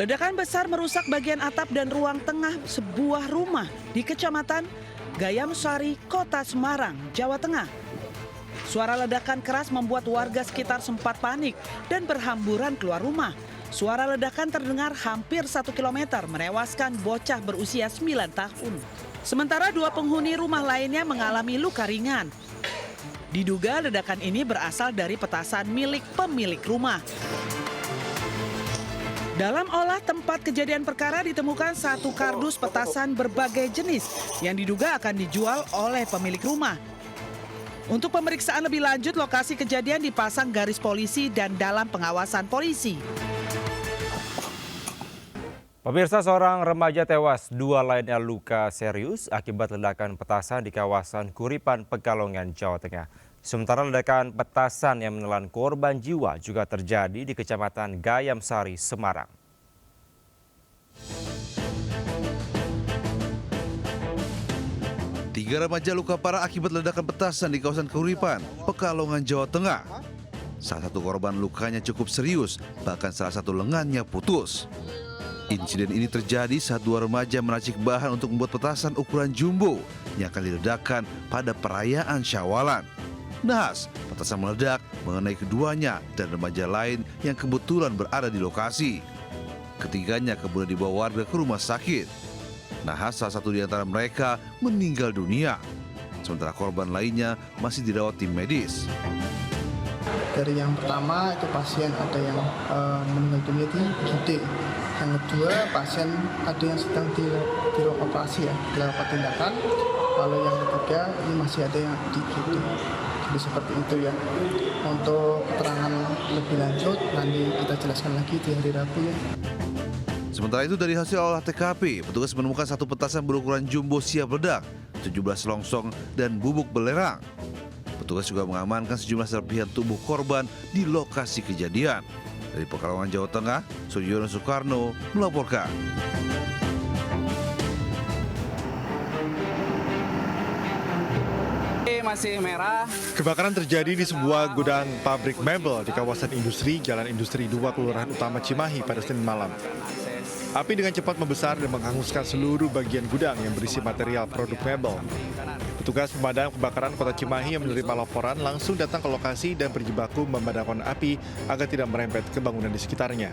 Ledakan besar merusak bagian atap dan ruang tengah sebuah rumah di Kecamatan Gayam Sari, Kota Semarang, Jawa Tengah. Suara ledakan keras membuat warga sekitar sempat panik dan berhamburan keluar rumah. Suara ledakan terdengar hampir 1 kilometer, menewaskan bocah berusia 9 tahun. Sementara 2 penghuni rumah lainnya mengalami luka ringan. Diduga ledakan ini berasal dari petasan milik pemilik rumah. Dalam olah tempat kejadian perkara ditemukan 1 kardus petasan berbagai jenis yang diduga akan dijual oleh pemilik rumah. Untuk pemeriksaan lebih lanjut, lokasi kejadian dipasang garis polisi dan dalam pengawasan polisi. Pemirsa, seorang remaja tewas, 2 lainnya luka serius akibat ledakan petasan di kawasan Kuripan, Pekalongan, Jawa Tengah. Sementara ledakan petasan yang menelan korban jiwa juga terjadi di Kecamatan Gayam Sari, Semarang. Tiga remaja luka parah akibat ledakan petasan di kawasan Kuripan, Pekalongan, Jawa Tengah. Salah satu korban lukanya cukup serius, bahkan salah satu lengannya putus. Insiden ini terjadi saat 2 remaja meracik bahan untuk membuat petasan ukuran jumbo yang akan diledakkan pada perayaan Syawalan. Nahas, petasan meledak mengenai keduanya dan remaja lain yang kebetulan berada di lokasi. Ketiganya kemudian dibawa warga ke rumah sakit. Nahas, salah satu di antara mereka, meninggal dunia. Sementara korban lainnya masih dirawat tim medis. Dari yang pertama itu pasien ada yang meninggal dunia di GD. Yang kedua pasien ada yang sedang di ruang operasi ya, dilakukan tindakan. Lalu yang ketiga ini masih ada yang di GD. Jadi seperti itu ya. Untuk keterangan lebih lanjut nanti kita jelaskan lagi di hari Rabu ya. Sementara itu dari hasil olah TKP, petugas menemukan 1 petasan berukuran jumbo siap ledak, 17 longsong dan bubuk belerang. Petugas juga mengamankan sejumlah serpihan tubuh korban di lokasi kejadian. Dari Pekalongan, Jawa Tengah, Suryono Soekarno melaporkan. Masih merah. Kebakaran terjadi di sebuah gudang pabrik mebel di kawasan industri Jalan Industri 2 Kelurahan Utama Cimahi pada Senin malam. Api dengan cepat membesar dan menghanguskan seluruh bagian gudang yang berisi material produk mebel. Petugas pemadam kebakaran Kota Cimahi yang menerima laporan langsung datang ke lokasi dan berjibaku memadamkan api agar tidak merembet ke bangunan di sekitarnya.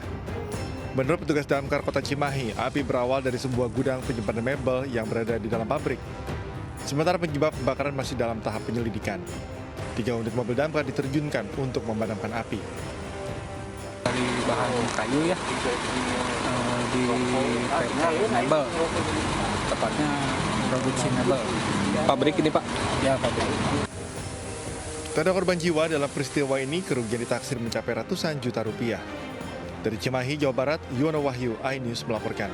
Menurut petugas damkar Kota Cimahi, api berawal dari sebuah gudang penyimpanan mebel yang berada di dalam pabrik. Sementara penyebab kebakaran masih dalam tahap penyelidikan. 3 unit mobil damkar diterjunkan untuk memadamkan api. Dari bahan kayu ya, di mebel, tepatnya produksi mebel. Pabrik ini Pak? Ya, pabrik. Tak ada korban jiwa dalam peristiwa ini, kerugian ditaksir mencapai ratusan juta rupiah. Dari Cimahi, Jawa Barat, Yuwono Wahyu, iNews melaporkan.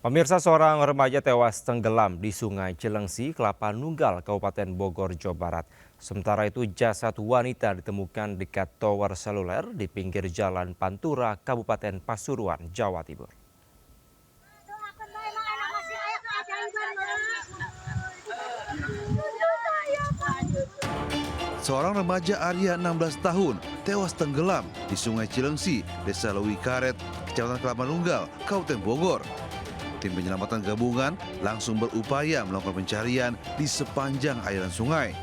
Pemirsa, seorang remaja tewas tenggelam di Sungai Cilengsi, Kelapa Nunggal, Kabupaten Bogor, Jawa Barat. Sementara itu jasad wanita ditemukan dekat tower seluler di pinggir Jalan Pantura, Kabupaten Pasuruan, Jawa Timur. Seorang remaja Arya 16 tahun tewas tenggelam di Sungai Cilengsi, Desa Lewi Karet, Kecamatan Kelapa Nunggal, Kabupaten Bogor. Tim penyelamatan gabungan langsung berupaya melakukan pencarian di sepanjang aliran sungai.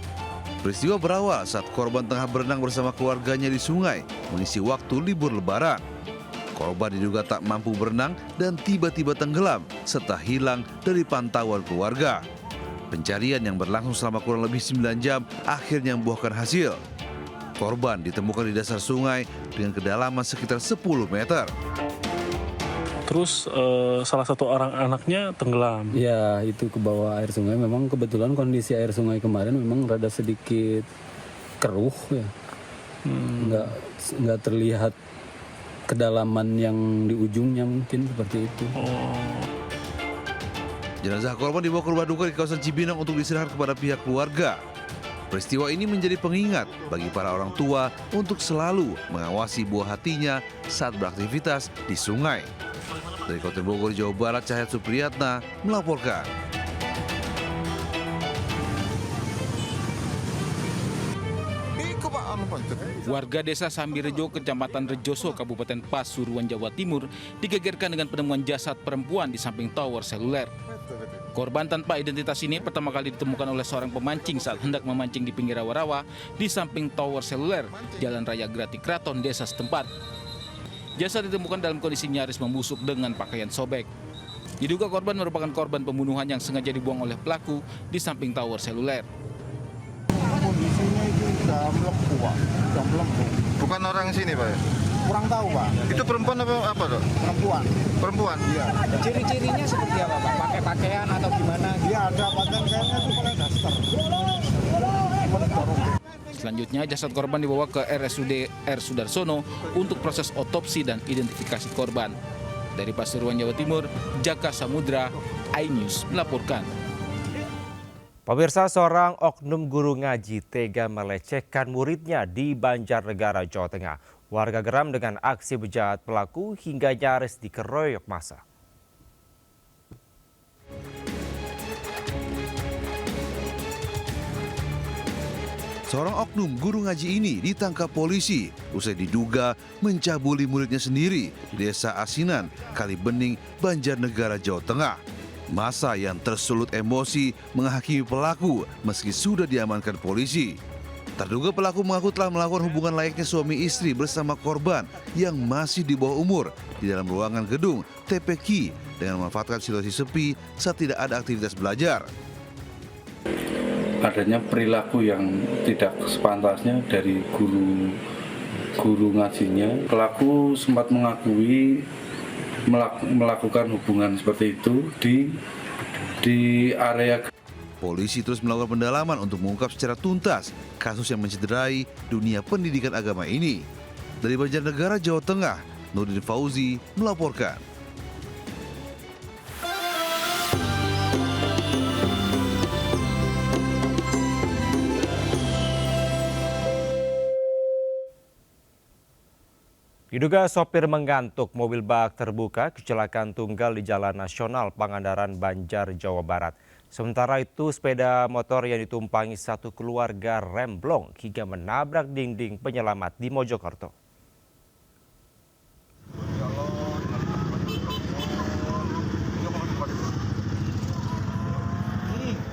Peristiwa berawal saat korban tengah berenang bersama keluarganya di sungai mengisi waktu libur lebaran. Korban diduga tak mampu berenang dan tiba-tiba tenggelam serta hilang dari pantauan keluarga. Pencarian yang berlangsung selama kurang lebih 9 jam akhirnya membuahkan hasil. Korban ditemukan di dasar sungai dengan kedalaman sekitar 10 meter. Terus salah satu orang anaknya tenggelam. Ya, itu ke bawah air sungai. Memang kebetulan kondisi air sungai kemarin memang rada sedikit keruh ya. Nggak terlihat kedalaman yang di ujungnya, mungkin seperti itu. Jenazah korban dibawa ke rumah duka di kawasan Cibinong untuk diserahkan kepada pihak keluarga. Peristiwa ini menjadi pengingat bagi para orang tua untuk selalu mengawasi buah hatinya saat beraktivitas di sungai. Dari Kabupaten Bogor, Jawa Barat, Cahyat Supriyatna melaporkan. Warga desa Sambirejo, Kecamatan Rejoso, Kabupaten Pasuruan, Jawa Timur, digegerkan dengan penemuan jasad perempuan di samping tower seluler. Korban tanpa identitas ini pertama kali ditemukan oleh seorang pemancing saat hendak memancing di pinggir rawa-rawa di samping tower seluler, Jalan Raya Grati Kraton, desa setempat. Jasad ditemukan dalam kondisi nyaris membusuk dengan pakaian sobek. Diduga korban merupakan korban pembunuhan yang sengaja dibuang oleh pelaku di samping tower seluler. Kondisinya itu sudah melepuh, Pak. Sudah melepuh. Bukan orang sini, Pak? Kurang tahu, Pak. Itu perempuan apa, Dok? Perempuan. Perempuan? Iya. Ciri-cirinya seperti apa, Pak? Pakai pakaian atau gimana? Dia ada pakaian kayaknya itu pakai daster. Selanjutnya, jasad korban dibawa ke RSUD R. Sudarsono untuk proses otopsi dan identifikasi korban. Dari Pasuruan, Jawa Timur, Jaka Samudra, iNews melaporkan. Pemirsa, seorang oknum guru ngaji tega melecehkan muridnya di Banjarnegara, Jawa Tengah. Warga geram dengan aksi bejat pelaku hingga nyaris dikeroyok massa. Seorang oknum guru ngaji ini ditangkap polisi usai diduga mencabuli muridnya sendiri di Desa Asinan, Kalibening, Banjarnegara, Jawa Tengah. Massa yang tersulut emosi menghakimi pelaku meski sudah diamankan polisi. Terduga pelaku mengaku telah melakukan hubungan layaknya suami istri bersama korban yang masih di bawah umur di dalam ruangan gedung TPQ dengan memanfaatkan situasi sepi saat tidak ada aktivitas belajar. Adanya perilaku yang tidak sepantasnya dari guru ngajinya. Pelaku sempat mengakui melakukan hubungan seperti itu di area. Polisi terus melakukan pendalaman untuk mengungkap secara tuntas kasus yang mencederai dunia pendidikan agama ini. Dari Banjarnegara, Jawa Tengah, Nurdin Fauzi melaporkan. Diduga sopir mengantuk, mobil bak terbuka, kecelakaan tunggal di Jalan Nasional Pangandaran, Banjar, Jawa Barat. Sementara itu, sepeda motor yang ditumpangi satu keluarga remblong hingga menabrak dinding penyelamat di Mojokerto.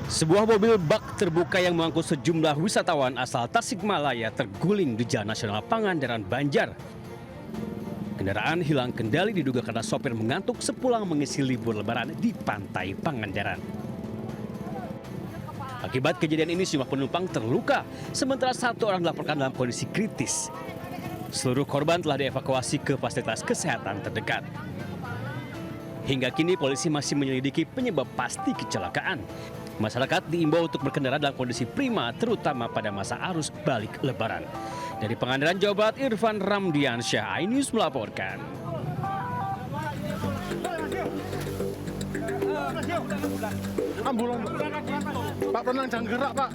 Sebuah mobil bak terbuka yang mengangkut sejumlah wisatawan asal Tasikmalaya terguling di Jalan Nasional Pangandaran, Banjar. Kendaraan hilang kendali diduga karena sopir mengantuk sepulang mengisi libur lebaran di pantai Pangandaran. Akibat kejadian ini sejumlah penumpang terluka, sementara satu orang dilaporkan dalam kondisi kritis. Seluruh korban telah dievakuasi ke fasilitas kesehatan terdekat. Hingga kini polisi masih menyelidiki penyebab pasti kecelakaan. Masyarakat diimbau untuk berkendara dalam kondisi prima, terutama pada masa arus balik lebaran. Dari Pangandaran, Jawa Barat, Irfan Ramdiansyah, iNews melaporkan. Ambulan, Pak, tenang, jangan gerak, Pak.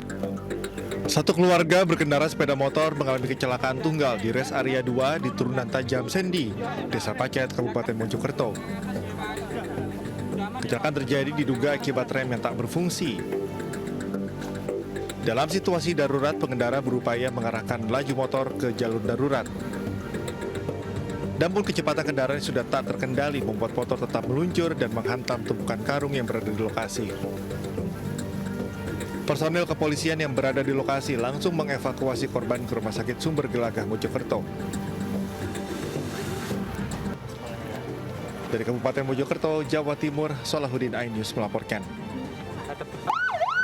Satu keluarga berkendara sepeda motor mengalami kecelakaan tunggal di res area 2 di Turunan Tajam Sendi, Desa Pacet, Kabupaten Mojokerto. Kecelakaan terjadi diduga akibat rem yang tak berfungsi. Dalam situasi darurat, pengendara berupaya mengarahkan laju motor ke jalur darurat. Namun kecepatan kendaraan sudah tak terkendali membuat motor tetap meluncur dan menghantam tumpukan karung yang berada di lokasi. Personel kepolisian yang berada di lokasi langsung mengevakuasi korban ke Rumah Sakit Sumber Gelagah Mojokerto. Dari Kabupaten Mojokerto, Jawa Timur, Salahuddin, iNews melaporkan.